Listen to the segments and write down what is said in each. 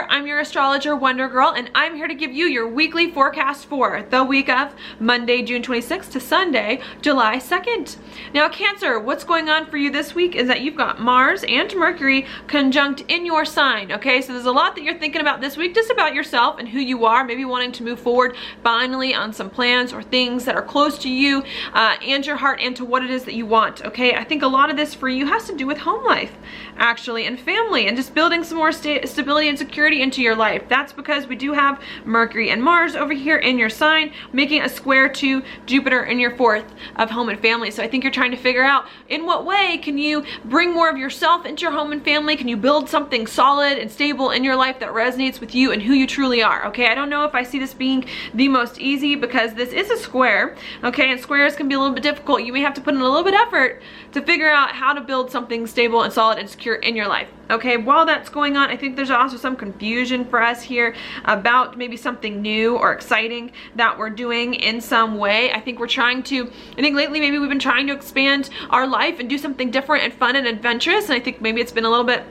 Cancer. I'm your astrologer, Wonder Girl, and I'm here to give you your weekly forecast for the week of Monday, June 26th to Sunday, July 2nd. Now, Cancer, what's going on for you this week is that you've got Mars and Mercury conjunct in your sign, okay? So there's a lot that you're thinking about this week, just about yourself and who you are, maybe wanting to move forward finally on some plans or things that are close to you and your heart and to what it is that you want, okay? I think a lot of this for you has to do with home life, actually, and family, and just building some more stability and security into your life. That's because we do have Mercury and Mars over here in your sign, making a square to Jupiter in your fourth of home and family. So I think you're trying to figure out in what way can you bring more of yourself into your home and family? Can you build something solid and stable in your life that resonates with you and who you truly are, okay? I don't know if I see this being the most easy because this is a square, okay? And squares can be a little bit difficult. You may have to put in a little bit of effort to figure out how to build something stable and solid and secure in your life, okay? While that's going on, I think there's also some confusion for us here about maybe something new or exciting that we're doing in some way. I think lately maybe we've been trying to expand our life and do something different and fun and adventurous, and I think maybe it's been a little bit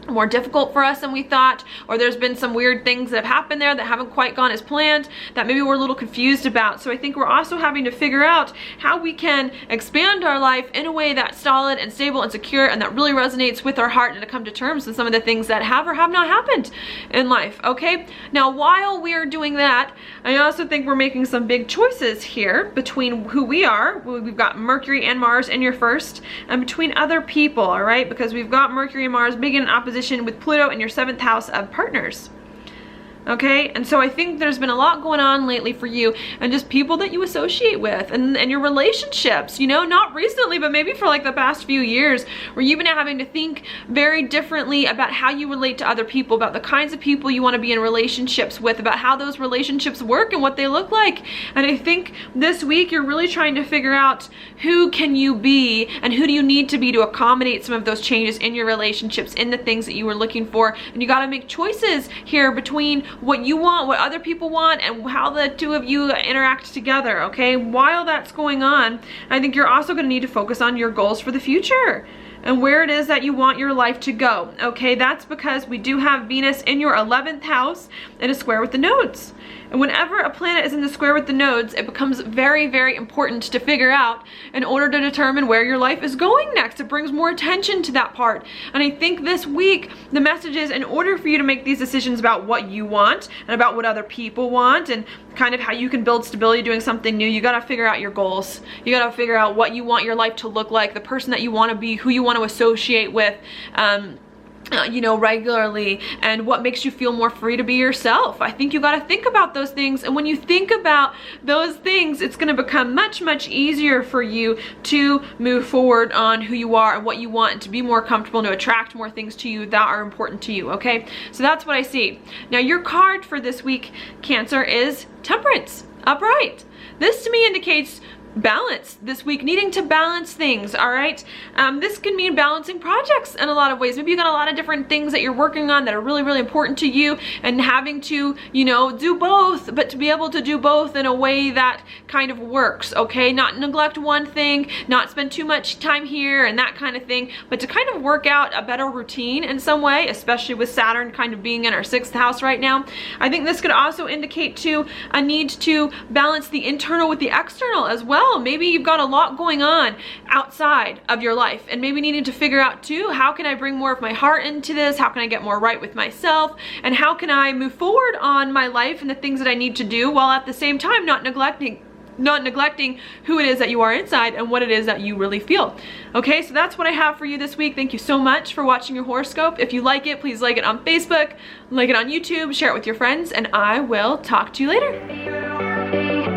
more difficult for us than we thought, or there's been some weird things that have happened there that haven't quite gone as planned that maybe we're a little confused about. So I think we're also having to figure out how we can expand our life in a way that's solid and stable and secure and that really resonates with our heart, and to come to terms with some of the things that have or have not happened in life, okay? Now, while we are doing that, I also think we're making some big choices here between who we are. We've got Mercury and Mars in your first, and between other people, all right? Because we've got Mercury and Mars big in opposition with Pluto in your 7th house of partners. Okay, and so I think there's been a lot going on lately for you and just people that you associate with and your relationships, you know, not recently, but maybe for like the past few years, where you've been having to think very differently about how you relate to other people, about the kinds of people you want to be in relationships with, about how those relationships work and what they look like. And I think this week you're really trying to figure out who can you be and who do you need to be to accommodate some of those changes in your relationships, in the things that you were looking for. And you got to make choices here between what you want, what other people want, and how the two of you interact together, okay? While that's going on, I think you're also going to need to focus on your goals for the future and where it is that you want your life to go, okay? That's because we do have Venus in your 11th house in a square with the nodes. And whenever a planet is in the square with the nodes, it becomes very, very important to figure out in order to determine where your life is going next. It brings more attention to that part. And I think this week, the message is, in order for you to make these decisions about what you want and about what other people want and kind of how you can build stability doing something new, you gotta figure out your goals. You gotta figure out what you want your life to look like, the person that you wanna be, who you want to associate with, you know, regularly, and what makes you feel more free to be yourself. I think you got to think about those things, and when you think about those things, it's going to become much, much easier for you to move forward on who you are and what you want, and to be more comfortable and to attract more things to you that are important to you, okay? So that's what I see. Now, your card for this week, Cancer, is Temperance, upright. This to me indicates balance this week, needing to balance things, all right? This can mean balancing projects in a lot of ways. Maybe you got a lot of different things that you're working on that are really, really important to you, and having to, you know, do both, but to be able to do both in a way that kind of works, okay? Not neglect one thing, not spend too much time here and that kind of thing, but to kind of work out a better routine in some way, especially with Saturn kind of being in our 6th house right now. I think this could also indicate too a need to balance the internal with the external as well. Maybe you've got a lot going on outside of your life, and maybe needing to figure out too, how can I bring more of my heart into this? How can I get more right with myself? And how can I move forward on my life and the things that I need to do, while at the same time not neglecting who it is that you are inside and what it is that you really feel. Okay, so that's what I have for you this week. Thank you so much for watching your horoscope. If you like it, please like it on Facebook, like it on YouTube, share it with your friends, and I will talk to you later.